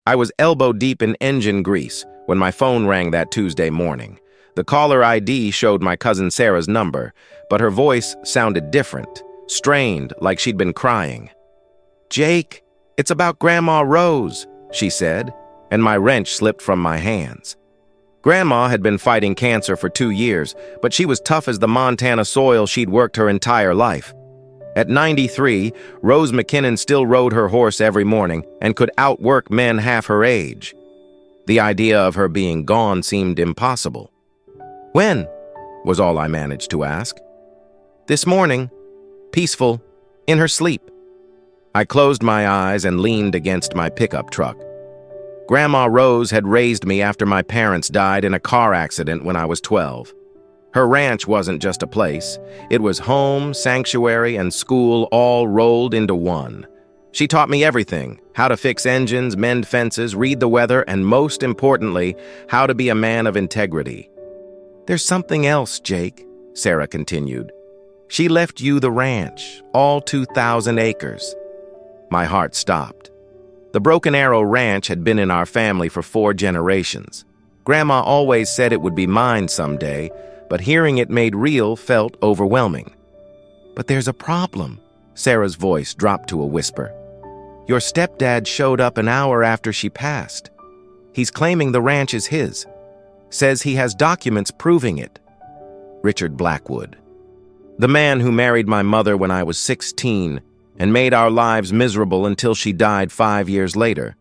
I was elbow-deep in engine grease when my phone rang that Tuesday morning. The caller ID showed my cousin Sarah's number, but her voice sounded different, strained, like she'd been crying. "Jake, it's about Grandma Rose," she said, and my wrench slipped from my hands. Grandma had been fighting cancer for 2 years, but she was tough as the Montana soil she'd worked her entire life. At 93, Rose McKinnon still rode her horse every morning and could outwork men half her age. The idea of her being gone seemed impossible. "When?" was all I managed to ask. "This morning, peaceful, in her sleep." I closed my eyes and leaned against my pickup truck. Grandma Rose had raised me after my parents died in a car accident when I was 12. Her ranch wasn't just a place. It was home, sanctuary, and school all rolled into one. She taught me everything: how to fix engines, mend fences, read the weather, and most importantly, how to be a man of integrity. "There's something else, Jake," Sarah continued. "She left you the ranch, all 2,000 acres. My heart stopped. The Broken Arrow Ranch had been in our family for 4 generations. Grandma always said it would be mine someday, but hearing it made real felt overwhelming. "But there's a problem." Sarah's voice dropped to a whisper. "Your stepdad showed up an hour after she passed. He's claiming the ranch is his. Says he has documents proving it." Richard Blackwood. The man who married my mother when I was 16 and made our lives miserable until she died 5 years later.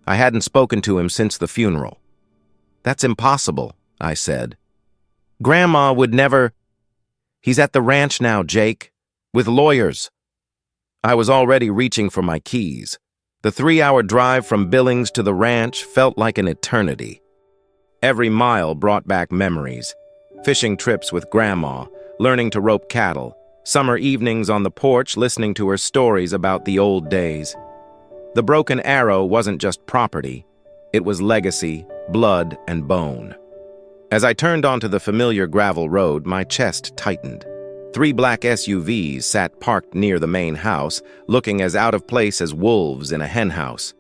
I hadn't spoken to him since the funeral. "That's impossible," I said. "Grandma would never—" "He's at the ranch now, Jake, with lawyers." I was already reaching for my keys. The 3-hour drive from Billings to the ranch felt like an eternity. Every mile brought back memories: fishing trips with Grandma, learning to rope cattle, summer evenings on the porch listening to her stories about the old days. The Broken Arrow wasn't just property. It was legacy, blood, and bone. As I turned onto the familiar gravel road, my chest tightened. 3 black SUVs sat parked near the main house, looking as out of place as wolves in a henhouse.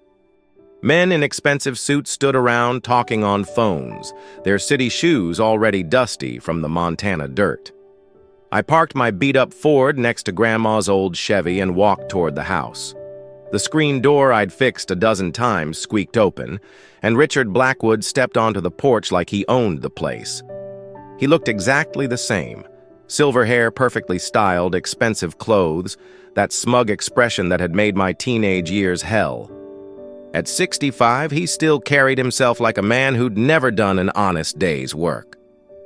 Men in expensive suits stood around talking on phones, their city shoes already dusty from the Montana dirt. I parked my beat-up Ford next to Grandma's old Chevy and walked toward the house. The screen door I'd fixed a dozen times squeaked open, and Richard Blackwood stepped onto the porch like he owned the place. He looked exactly the same: silver hair, perfectly styled, expensive clothes, that smug expression that had made my teenage years hell. At 65, he still carried himself like a man who'd never done an honest day's work.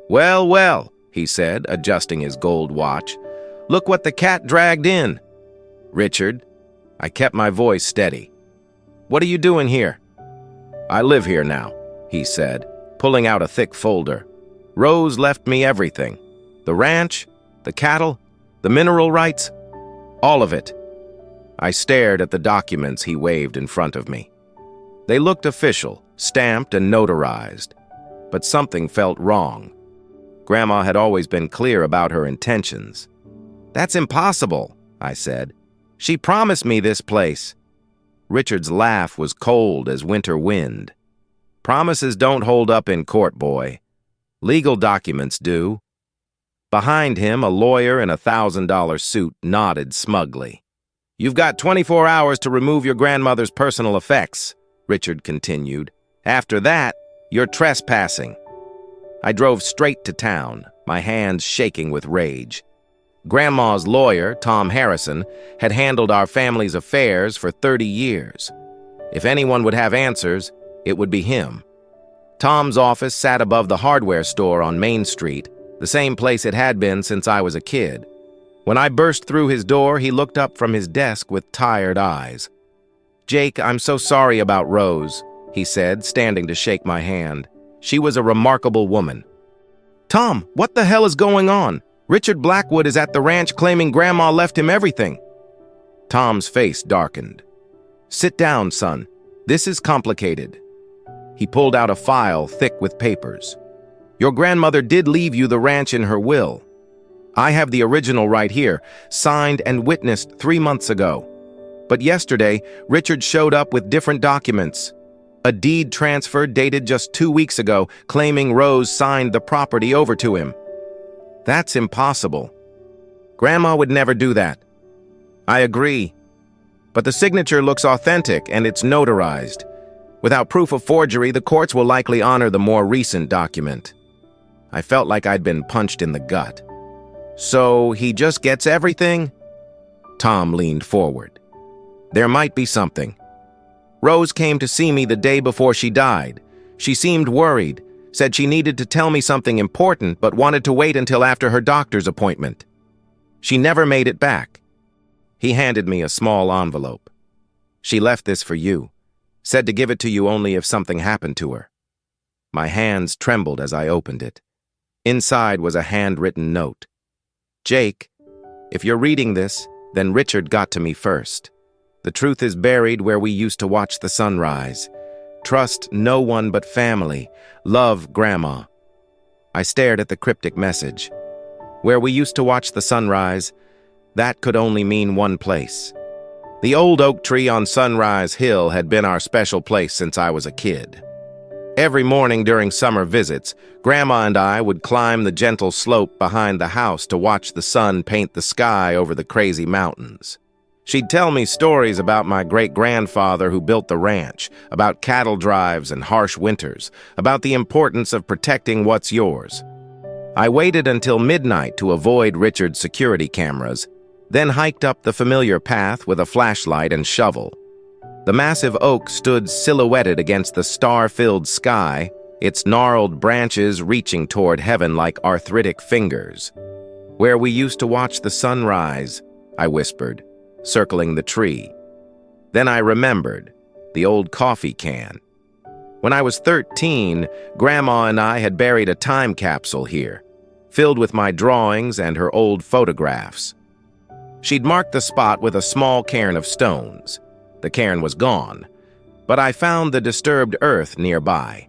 "Well, well," he said, adjusting his gold watch. "Look what the cat dragged in." "Richard," I kept my voice steady. "What are you doing here?" "I live here now," he said, pulling out a thick folder. "Rose left me everything. The ranch, the cattle, the mineral rights, all of it." I stared at the documents he waved in front of me. They looked official, stamped and notarized. But something felt wrong. Grandma had always been clear about her intentions. "That's impossible," I said. "She promised me this place." Richard's laugh was cold as winter wind. "Promises don't hold up in court, boy. Legal documents do." Behind him, a lawyer in a $1,000 suit nodded smugly. "You've got 24 hours to remove your grandmother's personal effects," Richard continued. "After that, you're trespassing." I drove straight to town, my hands shaking with rage. Grandma's lawyer, Tom Harrison, had handled our family's affairs for 30 years. If anyone would have answers, it would be him. Tom's office sat above the hardware store on Main Street, the same place it had been since I was a kid. When I burst through his door, he looked up from his desk with tired eyes. "Jake, I'm so sorry about Rose," he said, standing to shake my hand. "She was a remarkable woman." "Tom, what the hell is going on? Richard Blackwood is at the ranch claiming Grandma left him everything." Tom's face darkened. "Sit down, son. This is complicated." He pulled out a file thick with papers. "Your grandmother did leave you the ranch in her will. I have the original right here, signed and witnessed 3 months ago. But yesterday, Richard showed up with different documents. A deed transfer dated just 2 weeks ago, claiming Rose signed the property over to him. That's impossible. Grandma would never do that. I agree. But the signature looks authentic and it's notarized. Without proof of forgery, the courts will likely honor the more recent document. I felt like I'd been punched in the gut. So he just gets everything? Tom leaned forward. There might be something. Rose came to see me the day before she died. She seemed worried, said she needed to tell me something important but wanted to wait until after her doctor's appointment. She never made it back. He handed me a small envelope. She left this for you, said to give it to you only if something happened to her. My hands trembled as I opened it. Inside was a handwritten note. Jake, if you're reading this, then Richard got to me first. The truth is buried where we used to watch the sunrise. Trust no one but family. Love, Grandma. I stared at the cryptic message. Where we used to watch the sunrise, that could only mean one place. The old oak tree on Sunrise Hill had been our special place since I was a kid. Every morning during summer visits, Grandma and I would climb the gentle slope behind the house to watch the sun paint the sky over the crazy mountains. She'd tell me stories about my great-grandfather who built the ranch, about cattle drives and harsh winters, about the importance of protecting what's yours. I waited until midnight to avoid Richard's security cameras, then hiked up the familiar path with a flashlight and shovel. The massive oak stood silhouetted against the star-filled sky, its gnarled branches reaching toward heaven like arthritic fingers. Where we used to watch the sunrise, I whispered, circling the tree. Then I remembered, the old coffee can. When I was 13, Grandma and I had buried a time capsule here, filled with my drawings and her old photographs. She'd marked the spot with a small cairn of stones. The cairn was gone, but I found the disturbed earth nearby.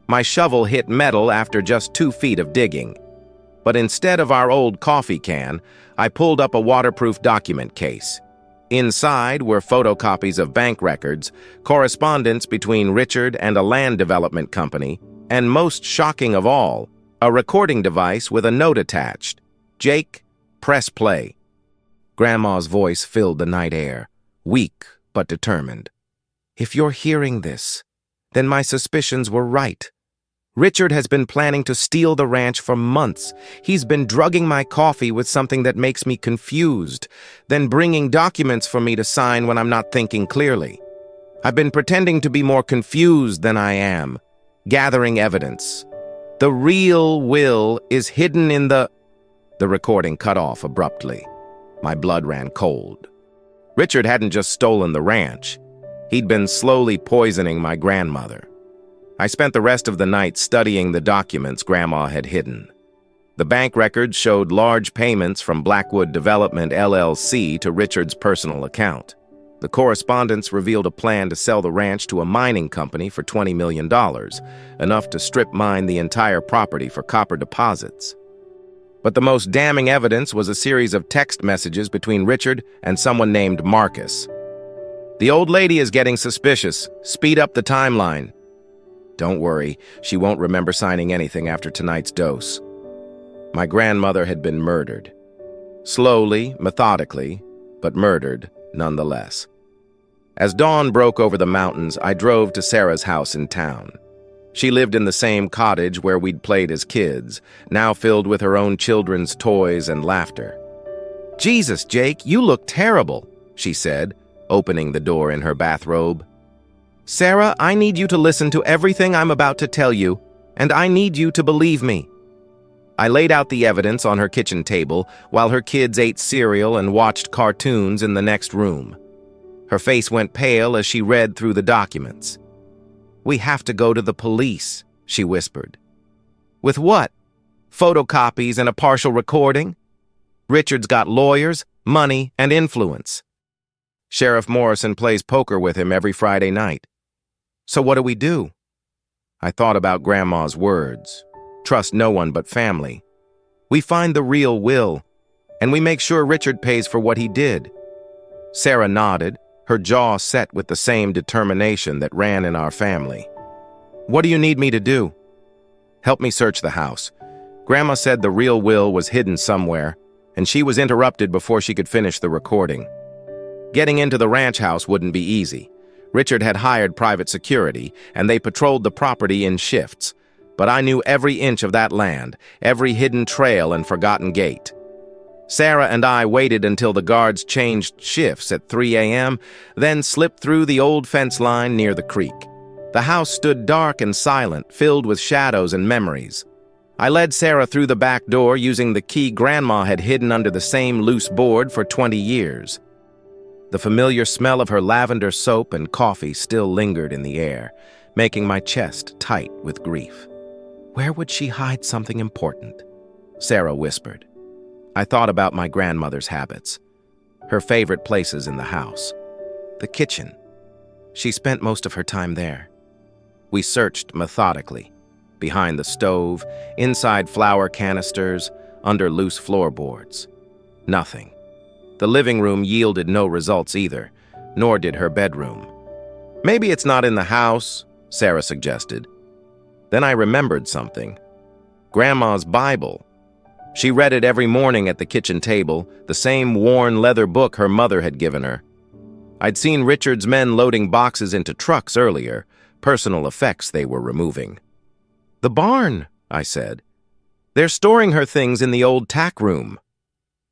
My shovel hit metal after just 2 feet of digging. But instead of our old coffee can, I pulled up a waterproof document case. Inside were photocopies of bank records, correspondence between Richard and a land development company, and most shocking of all, a recording device with a note attached. Jake, press play. Grandma's voice filled the night air, weak but determined. If you're hearing this, then my suspicions were right. Richard has been planning to steal the ranch for months. He's been drugging my coffee with something that makes me confused, then bringing documents for me to sign when I'm not thinking clearly. I've been pretending to be more confused than I am, gathering evidence. The real will is hidden in the... The recording cut off abruptly. My blood ran cold. Richard hadn't just stolen the ranch. He'd been slowly poisoning my grandmother. I spent the rest of the night studying the documents Grandma had hidden. The bank records showed large payments from Blackwood Development LLC to Richard's personal account. The correspondence revealed a plan to sell the ranch to a mining company for $20 million, enough to strip mine the entire property for copper deposits. But the most damning evidence was a series of text messages between Richard and someone named Marcus. The old lady is getting suspicious. Speed up the timeline. Don't worry, she won't remember signing anything after tonight's dose. My grandmother had been murdered. Slowly, methodically, but murdered nonetheless. As dawn broke over the mountains, I drove to Sarah's house in town. She lived in the same cottage where we'd played as kids, now filled with her own children's toys and laughter. Jesus, Jake, you look terrible, she said, opening the door in her bathrobe. Sarah, I need you to listen to everything I'm about to tell you, and I need you to believe me. I laid out the evidence on her kitchen table while her kids ate cereal and watched cartoons in the next room. Her face went pale as she read through the documents. We have to go to the police, she whispered. With what? Photocopies and a partial recording? Richard's got lawyers, money, and influence. Sheriff Morrison plays poker with him every Friday night. So what do we do? I thought about Grandma's words. Trust no one but family. We find the real will, and we make sure Richard pays for what he did. Sarah nodded, her jaw set with the same determination that ran in our family. "What do you need me to do?" "Help me search the house. Grandma said the real will was hidden somewhere, and she was interrupted before she could finish the recording." Getting into the ranch house wouldn't be easy. Richard had hired private security, and they patrolled the property in shifts. But I knew every inch of that land, every hidden trail and forgotten gate. Sarah and I waited until the guards changed shifts at 3 a.m., then slipped through the old fence line near the creek. The house stood dark and silent, filled with shadows and memories. I led Sarah through the back door using the key Grandma had hidden under the same loose board for 20 years. The familiar smell of her lavender soap and coffee still lingered in the air, making my chest tight with grief. "Where would she hide something important?" Sarah whispered. I thought about my grandmother's habits, her favorite places in the house. The kitchen. She spent most of her time there. We searched methodically, behind the stove, inside flour canisters, under loose floorboards. Nothing. The living room yielded no results either, nor did her bedroom. "Maybe it's not in the house," Sarah suggested. Then I remembered something. Grandma's Bible. She read it every morning at the kitchen table, the same worn leather book her mother had given her. I'd seen Richard's men loading boxes into trucks earlier, personal effects they were removing. "The barn," I said. "They're storing her things in the old tack room."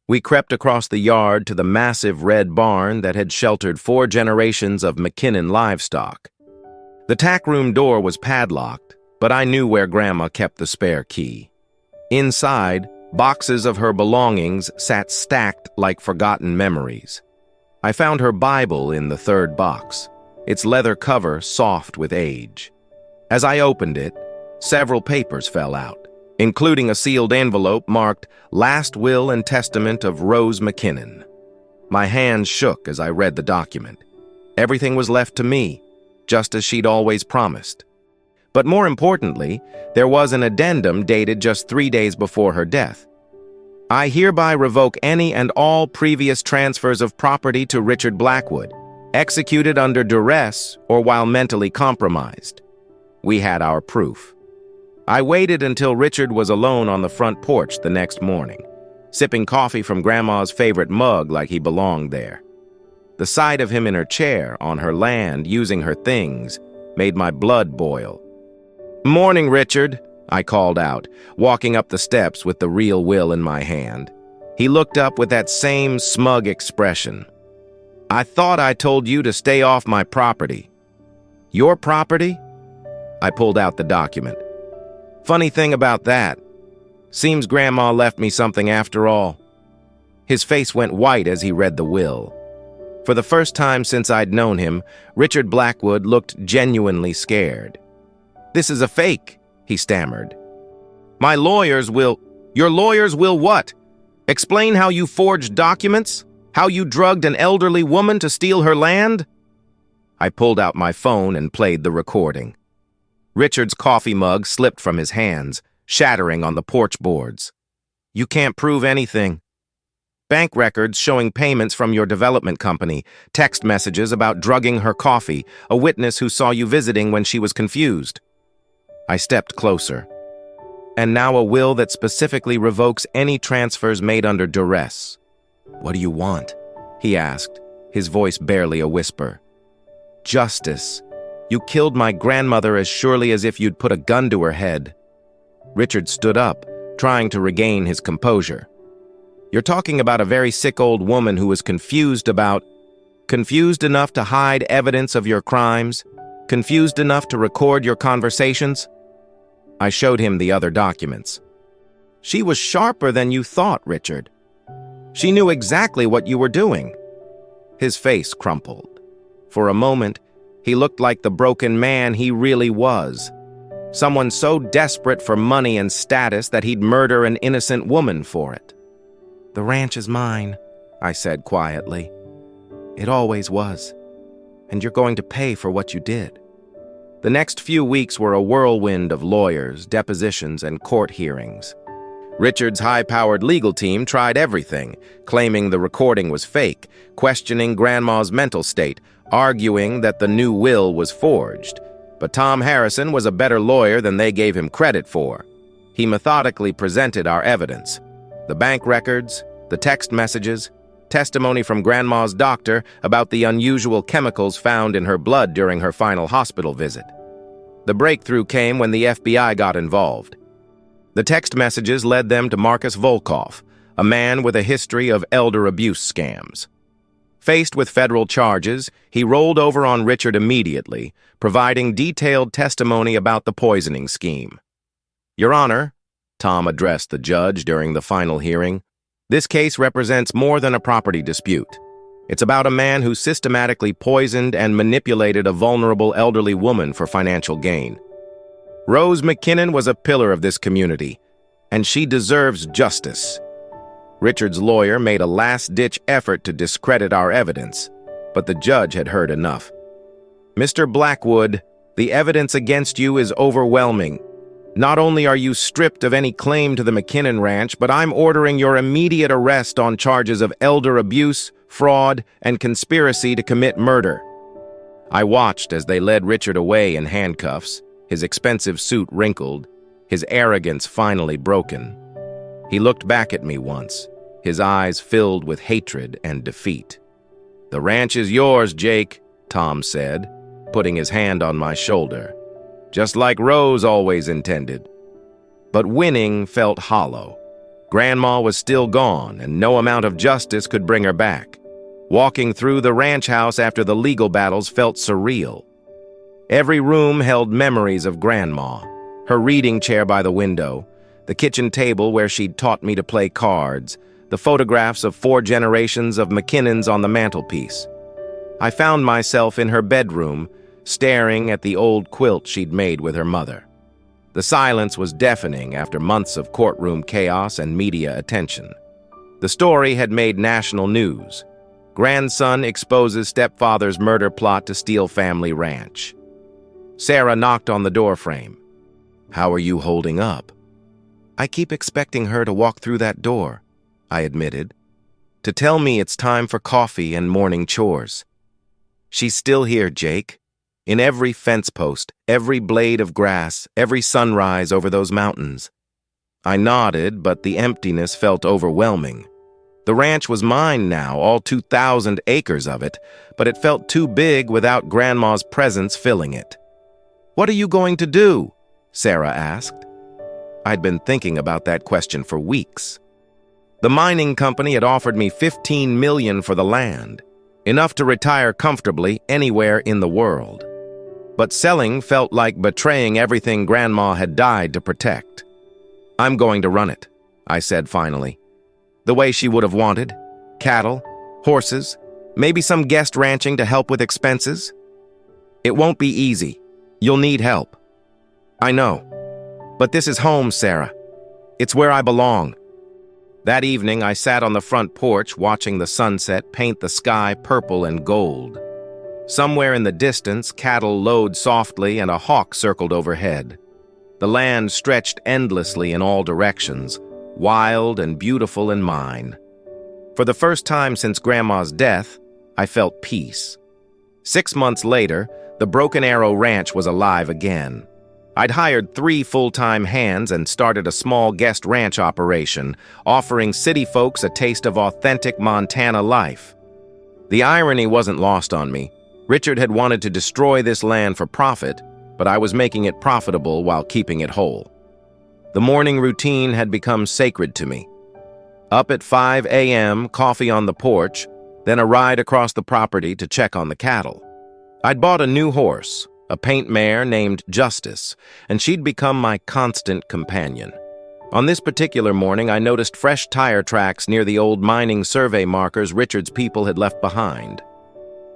We crept across the yard to the massive red barn that had sheltered 4 generations of McKinnon livestock. The tack room door was padlocked, but I knew where Grandma kept the spare key. Inside, boxes of her belongings sat stacked like forgotten memories. I found her Bible in the 3rd box, its leather cover soft with age. As I opened it, several papers fell out, including a sealed envelope marked "Last Will and Testament of Rose McKinnon." My hands shook as I read the document. Everything was left to me, just as she'd always promised. But more importantly, there was an addendum dated just 3 days before her death. "I hereby revoke any and all previous transfers of property to Richard Blackwood, executed under duress or while mentally compromised." We had our proof. I waited until Richard was alone on the front porch the next morning, sipping coffee from Grandma's favorite mug like he belonged there. The sight of him in her chair, on her land, using her things, made my blood boil. "Morning, Richard," I called out, walking up the steps with the real will in my hand. He looked up with that same smug expression. "I thought I told you to stay off my property." "Your property?" I pulled out the document. "Funny thing about that. Seems Grandma left me something after all." His face went white as he read the will. For the first time since I'd known him, Richard Blackwood looked genuinely scared. "This is a fake," he stammered. "My lawyers will—" "Your lawyers will what? Explain how you forged documents? How you drugged an elderly woman to steal her land?" I pulled out my phone and played the recording. Richard's coffee mug slipped from his hands, shattering on the porch boards. "You can't prove anything. Bank records showing payments from your development company, text messages about drugging her coffee, a witness who saw you visiting when she was confused." I stepped closer. "And now a will that specifically revokes any transfers made under duress." "What do you want?" he asked, his voice barely a whisper. "Justice. You killed my grandmother as surely as if you'd put a gun to her head." Richard stood up, trying to regain his composure. "You're talking about a very sick old woman who was confused enough to hide evidence of your crimes? Confused enough to record your conversations?" I showed him the other documents. "She was sharper than you thought, Richard. She knew exactly what you were doing." His face crumpled. For a moment, he looked like the broken man he really was. Someone so desperate for money and status that he'd murder an innocent woman for it. "The ranch is mine," I said quietly. "It always was. And you're going to pay for what you did." The next few weeks were a whirlwind of lawyers, depositions, and court hearings. Richard's high-powered legal team tried everything, claiming the recording was fake, questioning Grandma's mental state, arguing that the new will was forged. But Tom Harrison was a better lawyer than they gave him credit for. He methodically presented our evidence: the bank records, the text messages, testimony from Grandma's doctor about the unusual chemicals found in her blood during her final hospital visit. The breakthrough came when the FBI got involved. The text messages led them to Marcus Volkov, a man with a history of elder abuse scams. Faced with federal charges, he rolled over on Richard immediately, providing detailed testimony about the poisoning scheme. "Your Honor," Tom addressed the judge during the final hearing, "this case represents more than a property dispute. It's about a man who systematically poisoned and manipulated a vulnerable elderly woman for financial gain. Rose McKinnon was a pillar of this community, and she deserves justice." Richard's lawyer made a last-ditch effort to discredit our evidence, but the judge had heard enough. "Mr. Blackwood, the evidence against you is overwhelming. Not only are you stripped of any claim to the McKinnon Ranch, but I'm ordering your immediate arrest on charges of elder abuse, fraud, and conspiracy to commit murder." I watched as they led Richard away in handcuffs, his expensive suit wrinkled, his arrogance finally broken. He looked back at me once, his eyes filled with hatred and defeat. "The ranch is yours, Jake," Tom said, putting his hand on my shoulder, "just like Rose always intended." But winning felt hollow. Grandma was still gone, and no amount of justice could bring her back. Walking through the ranch house after the legal battles felt surreal. Every room held memories of Grandma: her reading chair by the window, the kitchen table where she'd taught me to play cards, the photographs of 4 generations of McKinnons on the mantelpiece. I found myself in her bedroom, staring at the old quilt she'd made with her mother. The silence was deafening after months of courtroom chaos and media attention. The story had made national news. Grandson exposes stepfather's murder plot to steal family ranch. Sarah knocked on the doorframe. "How are you holding up?" "I keep expecting her to walk through that door," I admitted, "to tell me it's time for coffee and morning chores. She's still here, Jake. In every fence post, every blade of grass, every sunrise over those mountains." I nodded, but the emptiness felt overwhelming. The ranch was mine now, all 2,000 acres of it, but it felt too big without Grandma's presence filling it. "What are you going to do?" Sarah asked. I'd been thinking about that question for weeks. The mining company had offered me $15 million for the land, enough to retire comfortably anywhere in the world. But selling felt like betraying everything Grandma had died to protect. "I'm going to run it," I said finally. "The way she would have wanted. Cattle, horses, maybe some guest ranching to help with expenses. It won't be easy. You'll need help." "I know. But this is home, Sarah. It's where I belong." That evening, I sat on the front porch watching the sunset paint the sky purple and gold. Somewhere in the distance, cattle lowed softly and a hawk circled overhead. The land stretched endlessly in all directions, wild and beautiful and mine. For the first time since Grandma's death, I felt peace. 6 months later, the Broken Arrow Ranch was alive again. I'd hired 3 full-time hands and started a small guest ranch operation, offering city folks a taste of authentic Montana life. The irony wasn't lost on me. Richard had wanted to destroy this land for profit, but I was making it profitable while keeping it whole. The morning routine had become sacred to me. Up at 5 a.m., coffee on the porch, then a ride across the property to check on the cattle. I'd bought a new horse, a paint mare named Justice, and she'd become my constant companion. On this particular morning, I noticed fresh tire tracks near the old mining survey markers Richard's people had left behind.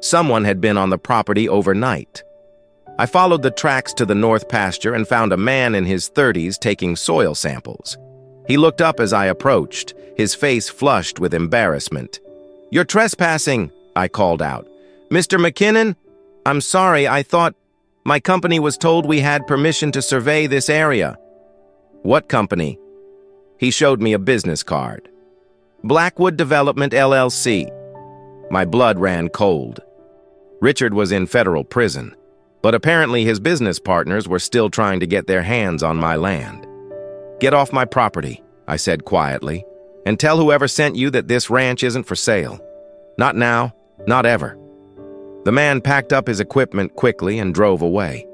Someone had been on the property overnight. I followed the tracks to the north pasture and found a man in his 30s taking soil samples. He looked up as I approached, his face flushed with embarrassment. "You're trespassing," I called out. "Mr. McKinnon? I'm sorry, I thought my company was told we had permission to survey this area." "What company?" He showed me a business card. Blackwood Development, LLC. My blood ran cold. Richard was in federal prison, but apparently his business partners were still trying to get their hands on my land. Get off my property, I said quietly, and tell whoever sent you that this ranch isn't for sale. Not now, not ever. The man packed up his equipment quickly and drove away.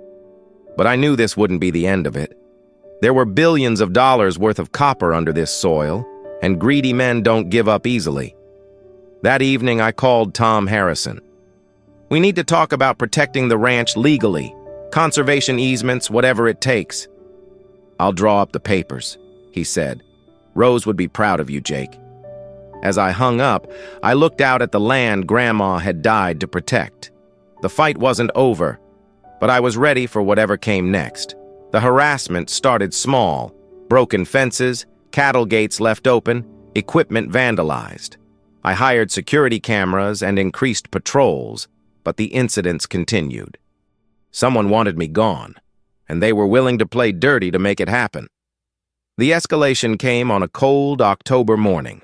But I knew this wouldn't be the end of it. There were billions of dollars worth of copper under this soil, and greedy men don't give up easily. That evening, I called Tom Harrison. We need to talk about protecting the ranch legally, conservation easements, whatever it takes. I'll draw up the papers, he said. Rose would be proud of you, Jake. As I hung up, I looked out at the land Grandma had died to protect. The fight wasn't over, but I was ready for whatever came next. The harassment started small: broken fences, cattle gates left open, equipment vandalized. I hired security cameras and increased patrols, but the incidents continued. Someone wanted me gone, and they were willing to play dirty to make it happen. The escalation came on a cold October morning.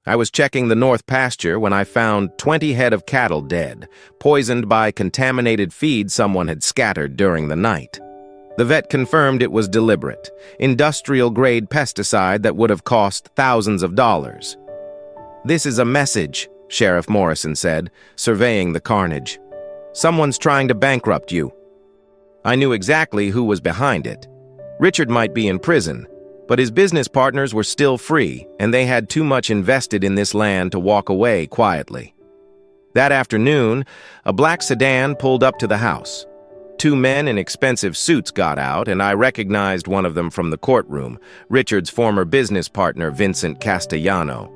I was checking the north pasture when I found 20 head of cattle dead, poisoned by contaminated feed someone had scattered during the night. The vet confirmed it was deliberate, industrial-grade pesticide that would have cost thousands of dollars. This is a message, Sheriff Morrison said, surveying the carnage. Someone's trying to bankrupt you. I knew exactly who was behind it. Richard might be in prison, but his business partners were still free, and they had too much invested in this land to walk away quietly. That afternoon, a black sedan pulled up to the house. 2 men in expensive suits got out, and I recognized one of them from the courtroom, Richard's former business partner, Vincent Castellano.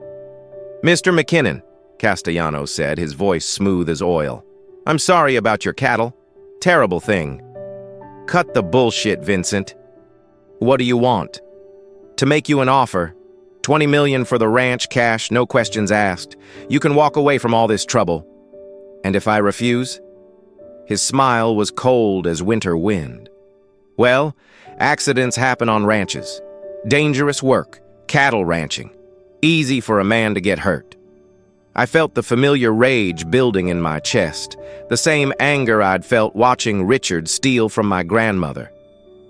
Mr. McKinnon, Castellano said, his voice smooth as oil. I'm sorry about your cattle. Terrible thing. Cut the bullshit, Vincent. What do you want? To make you an offer. $20 million for the ranch, cash, no questions asked. You can walk away from all this trouble. And if I refuse? His smile was cold as winter wind. Well, accidents happen on ranches. Dangerous work, cattle ranching. Easy for a man to get hurt. I felt the familiar rage building in my chest, the same anger I'd felt watching Richard steal from my grandmother.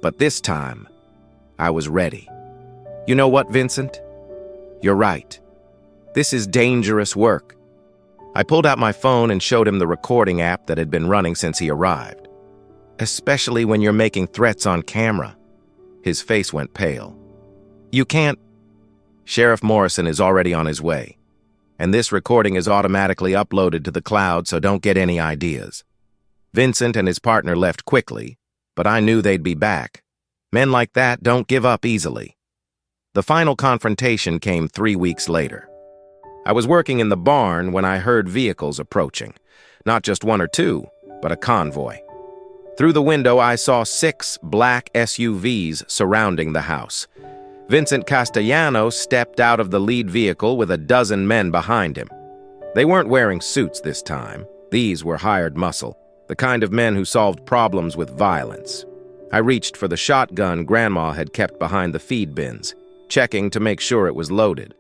But this time, I was ready. You know what, Vincent? You're right. This is dangerous work. I pulled out my phone and showed him the recording app that had been running since he arrived. Especially when you're making threats on camera. His face went pale. You can't. Sheriff Morrison is already on his way, and this recording is automatically uploaded to the cloud, so don't get any ideas. Vincent and his partner left quickly, but I knew they'd be back. Men like that don't give up easily. The final confrontation came 3 weeks later. I was working in the barn when I heard vehicles approaching. Not just 1 or 2, but a convoy. Through the window, I saw 6 black SUVs surrounding the house. Vincent Castellano stepped out of the lead vehicle with a dozen men behind him. They weren't wearing suits this time. These were hired muscle, the kind of men who solved problems with violence. I reached for the shotgun Grandma had kept behind the feed bins, checking to make sure it was loaded.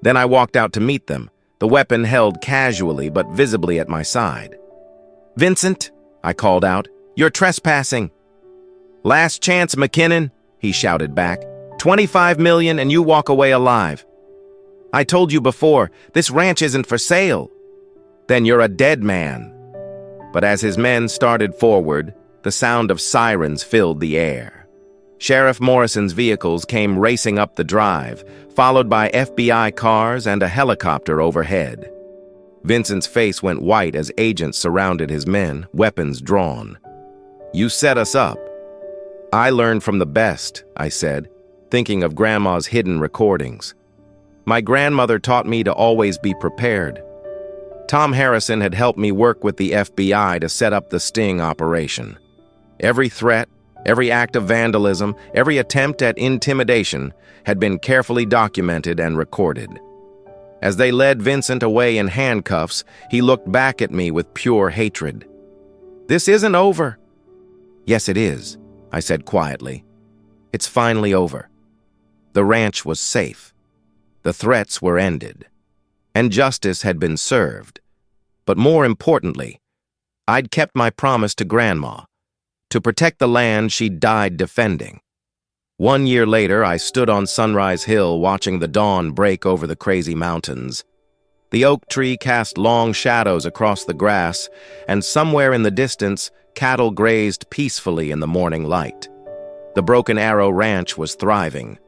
Then I walked out to meet them, the weapon held casually but visibly at my side. Vincent, I called out, you're trespassing. Last chance, McKinnon, he shouted back. 25 million and you walk away alive. I told you before, this ranch isn't for sale. Then you're a dead man. But as his men started forward, the sound of sirens filled the air. Sheriff Morrison's vehicles came racing up the drive, followed by FBI cars and a helicopter overhead. Vincent's face went white as agents surrounded his men, weapons drawn. You set us up. I learned from the best, I said, thinking of Grandma's hidden recordings. My grandmother taught me to always be prepared. Tom Harrison had helped me work with the FBI to set up the sting operation. Every threat, every act of vandalism, every attempt at intimidation had been carefully documented and recorded. As they led Vincent away in handcuffs, he looked back at me with pure hatred. This isn't over. Yes, it is, I said quietly. It's finally over. The ranch was safe. The threats were ended. And justice had been served. But more importantly, I'd kept my promise to Grandma, to protect the land she'd died defending. 1 year later, I stood on Sunrise Hill watching the dawn break over the crazy mountains. The oak tree cast long shadows across the grass, and somewhere in the distance, cattle grazed peacefully in the morning light. The Broken Arrow Ranch was thriving.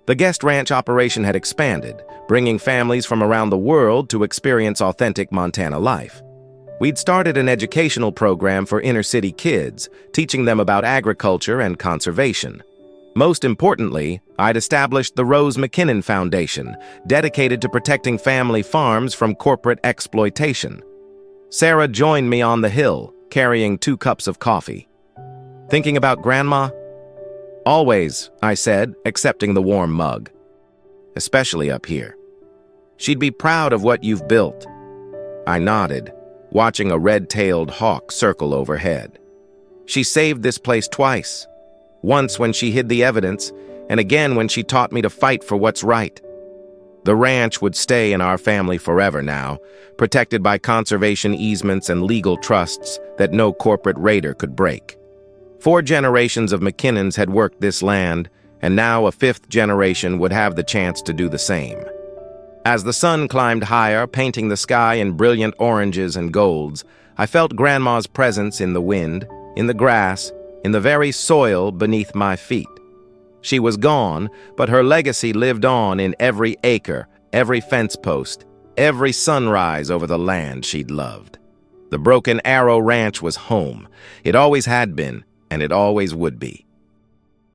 The guest ranch operation had expanded, bringing families from around the world to experience authentic Montana life. We'd started an educational program for inner-city kids, teaching them about agriculture and conservation. Most importantly, I'd established the Rose McKinnon Foundation, dedicated to protecting family farms from corporate exploitation. Sarah joined me on the hill, carrying 2 cups of coffee. "Thinking about Grandma?" "Always," I said, accepting the warm mug. "Especially up here. She'd be proud of what you've built." I nodded, watching a red-tailed hawk circle overhead. "She saved this place twice. Once when she hid the evidence, and again when she taught me to fight for what's right." The ranch would stay in our family forever now, protected by conservation easements and legal trusts that no corporate raider could break. 4 generations of McKinnons had worked this land, and now a 5th generation would have the chance to do the same. As the sun climbed higher, painting the sky in brilliant oranges and golds, I felt Grandma's presence in the wind, in the grass, in the very soil beneath my feet. She was gone, but her legacy lived on in every acre, every fence post, every sunrise over the land she'd loved. The Broken Arrow Ranch was home. It always had been, and it always would be.